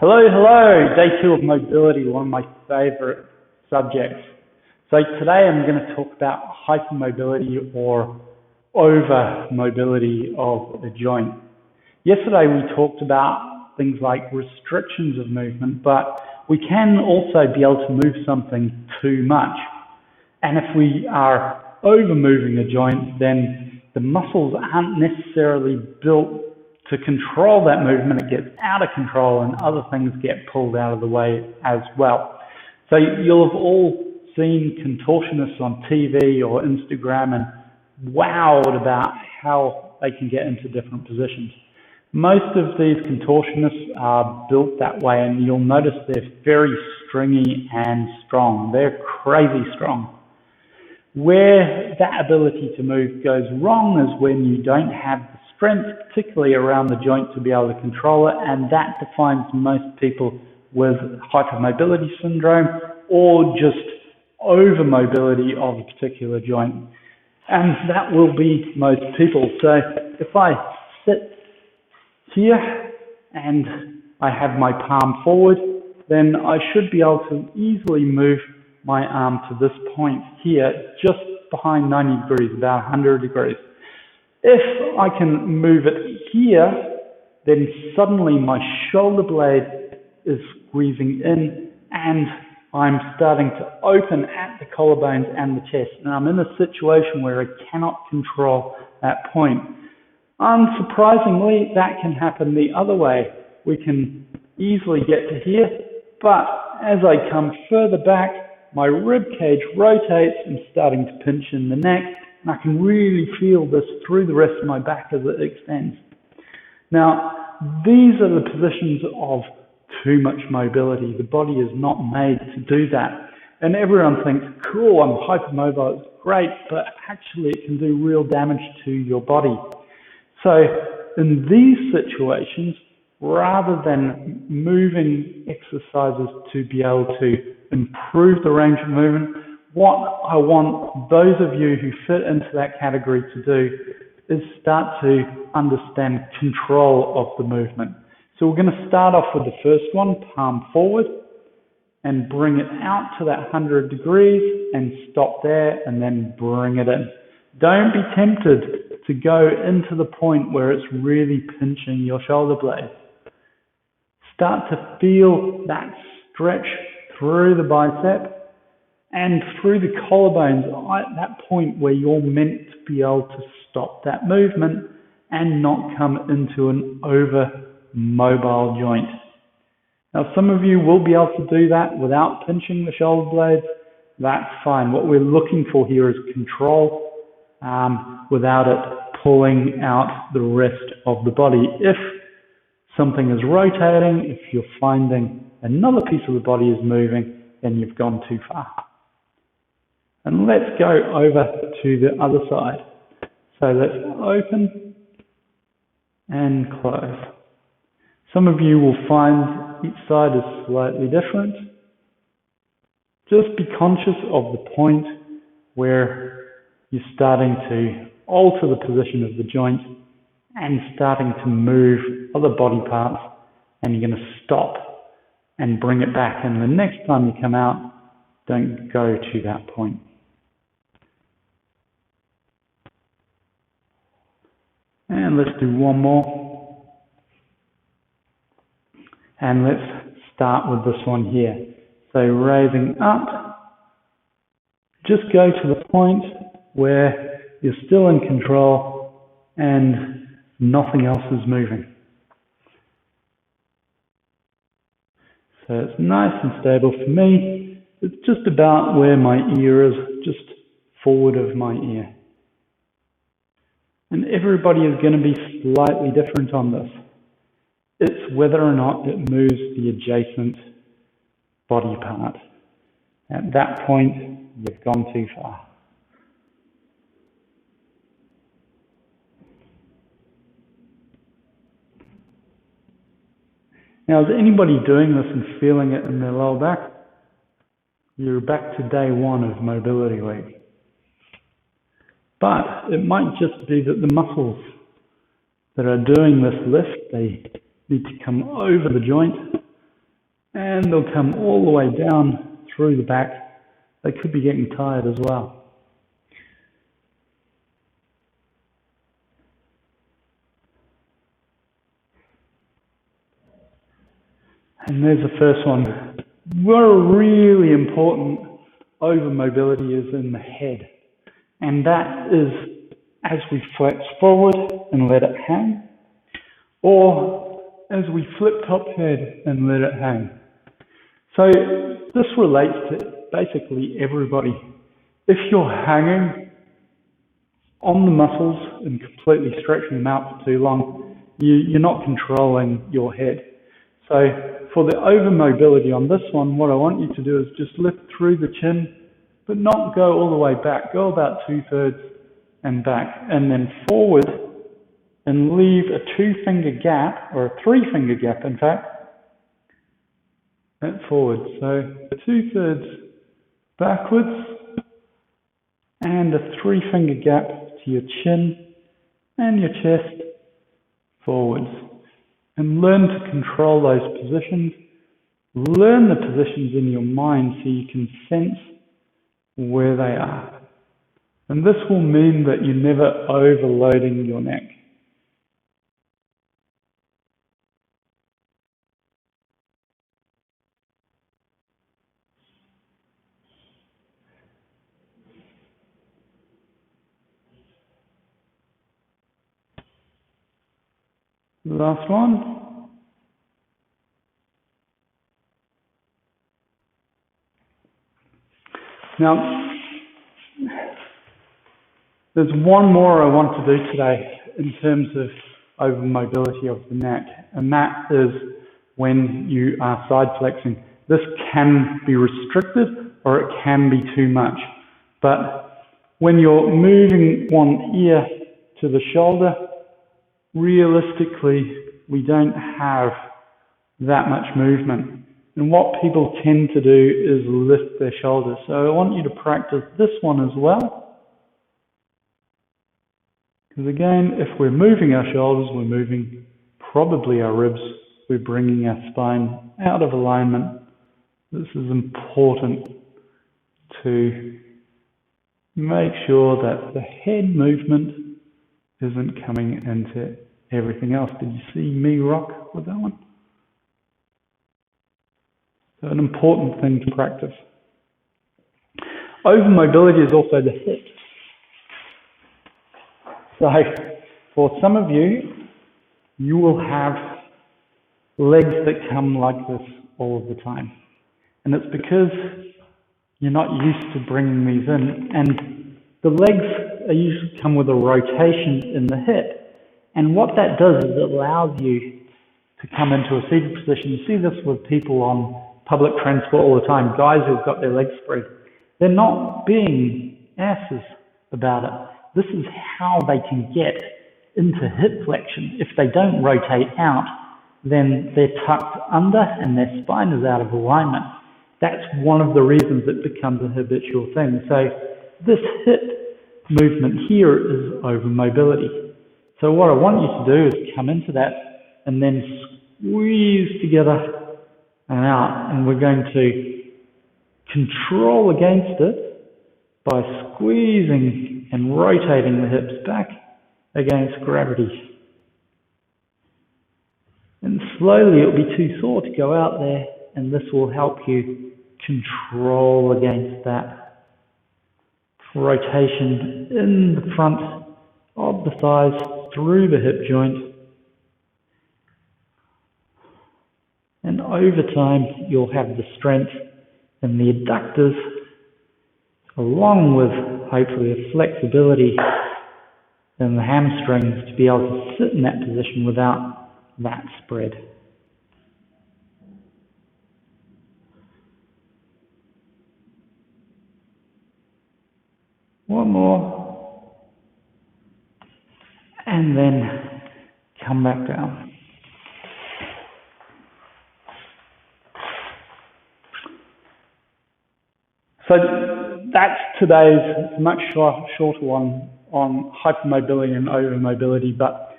Hello, hello. Day 2 of mobility, one of my favorite subjects. So today I'm going to talk about hypermobility or over-mobility of a joint. Yesterday we talked about things like restrictions of movement, but we can also be able to move something too much. And if we are over-moving a joint, then the muscles aren't necessarily built to control that movement. It gets out of control and other things get pulled out of the way as well. So you'll have all seen contortionists on TV or Instagram and wowed about how they can get into different positions. Most of these contortionists are built that way, and you'll notice they're very stringy and strong. They're crazy strong. Where that ability to move goes wrong is when you don't have the strength, particularly around the joint, to be able to control it, and that defines most people with hypermobility syndrome or just overmobility of a particular joint. And that will be most people. So if I sit here and I have my palm forward, then I should be able to easily move my arm to this point here, just behind 90 degrees, about 100 degrees. If I can move it here, then suddenly my shoulder blade is squeezing in and I'm starting to open at the collarbones and the chest. And I'm in a situation where I cannot control that point. Unsurprisingly, that can happen the other way. We can easily get to here, but as I come further back, my rib cage rotates and starting to pinch in the neck, and I can really feel this through the rest of my back as it extends. Now, these are the positions of too much mobility. The body is not made to do that. And everyone thinks, cool, I'm hypermobile, it's great, but actually it can do real damage to your body. So in these situations, rather than moving exercises to be able to improve the range of movement, what I want those of you who fit into that category to do is start to understand control of the movement. So we're going to start off with the first one, palm forward, and bring it out to that 100 degrees and stop there and then bring it in. Don't be tempted to go into the point where it's really pinching your shoulder blade. Start to feel that stretch through the bicep and through the collarbones at that point where you're meant to be able to stop that movement and not come into an over-mobile joint. Now, some of you will be able to do that without pinching the shoulder blades. That's fine. What we're looking for here is control without it pulling out the rest of the body. If something is rotating, if you're finding another piece of the body is moving, then you've gone too far. And let's go over to the other side. So let's open and close. Some of you will find each side is slightly different. Just be conscious of the point where you're starting to alter the position of the joint and starting to move other body parts, and you're going to stop and bring it back. And the next time you come out, don't go to that point. And let's do one more. And let's start with this one here. So raising up, just go to the point where you're still in control and nothing else is moving. So it's nice and stable. For me, it's just about where my ear is, just forward of my ear. And everybody is going to be slightly different on this. It's whether or not it moves the adjacent body part. At that point, you've gone too far. Now, is anybody doing this and feeling it in their lower back? You're back to day 1 of mobility week. But it might just be that the muscles that are doing this lift, they need to come over the joint and they'll come all the way down through the back. They could be getting tired as well. And there's the first one. Where really important over mobility is in the head. And that is as we flex forward and let it hang, or as we flip top head and let it hang. So this relates to basically everybody. If you're hanging on the muscles and completely stretching them out for too long, you're not controlling your head. So for the over mobility on this one, what I want you to do is just lift through the chin, but not go all the way back. Go about 2/3 and back, and then forward, and leave a 2-finger gap, or a 3-finger gap in fact, and forward. So 2/3 backwards, and a 3-finger gap to your chin and your chest forwards. And learn to control those positions. Learn the positions in your mind so you can sense where they are. And this will mean that you're never overloading your neck. Last one. Now, there's one more I want to do today in terms of over mobility of the neck, and that is when you are side flexing. This can be restricted or it can be too much. But when you're moving one ear to the shoulder, realistically, we don't have that much movement. And what people tend to do is lift their shoulders. So I want you to practice this one as well. Because again, if we're moving our shoulders, we're moving probably our ribs. We're bringing our spine out of alignment. This is important to make sure that the head movement isn't coming into everything else. Did you see me rock with that one? So an important thing to practice. Over mobility is also the hips. So for some of you, you will have legs that come like this all of the time. And it's because you're not used to bringing these in. And the legs usually come with a rotation in the hip. And what that does is it allows you to come into a seated position. You see this with people on public transport all the time, guys who've got their legs spread. They're not being asses about it. This is how they can get into hip flexion. If they don't rotate out, then they're tucked under and their spine is out of alignment. That's one of the reasons it becomes a habitual thing. So this hip movement here is over mobility. So what I want you to do is come into that and then squeeze together and out, and we're going to control against it by squeezing and rotating the hips back against gravity. And slowly it'll be too sore to go out there, and this will help you control against that rotation in the front of the thighs through the hip joint. And over time, you'll have the strength and the adductors, along with hopefully a flexibility in the hamstrings to be able to sit in that position without that spread. One more. And then come back down. So that's today's much shorter one on hypermobility and overmobility, but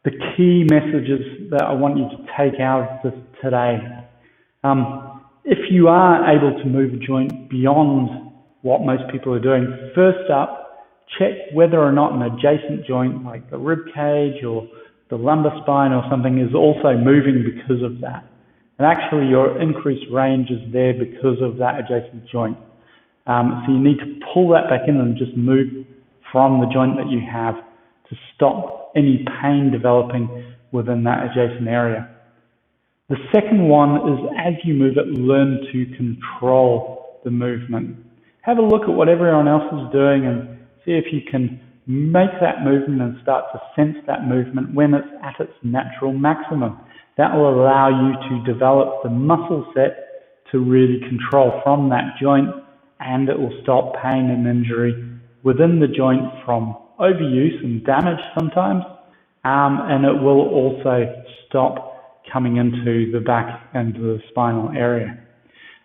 the key messages that I want you to take out of this today If you are able to move a joint beyond what most people are doing, first up, check whether or not an adjacent joint like the rib cage or the lumbar spine or something is also moving because of that. And actually your increased range is there because of that adjacent joint. So you need to pull that back in and just move from the joint that you have to stop any pain developing within that adjacent area. The second one is, as you move it, learn to control the movement. Have a look at what everyone else is doing and see if you can make that movement and start to sense that movement when it's at its natural maximum. That will allow you to develop the muscle set to really control from that joint, and it will stop pain and injury within the joint from overuse and damage sometimes, and it will also stop coming into the back and the spinal area.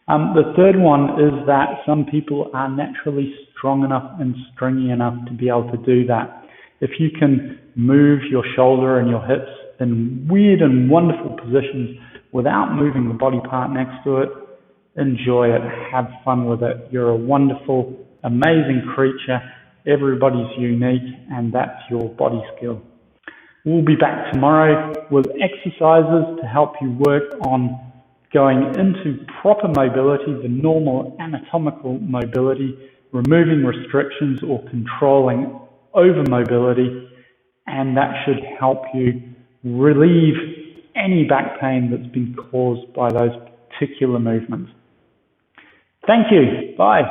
The third one is that some people are naturally strong enough and stringy enough to be able to do that. If you can move your shoulder and your hips in weird and wonderful positions without moving the body part next to it, enjoy it, have fun with it. You're a wonderful, amazing creature. Everybody's unique, and that's your body skill. We'll be back tomorrow with exercises to help you work on going into proper mobility, the normal anatomical mobility, removing restrictions or controlling over mobility, and that should help you relieve any back pain that's been caused by those particular movements. Thank you. Bye.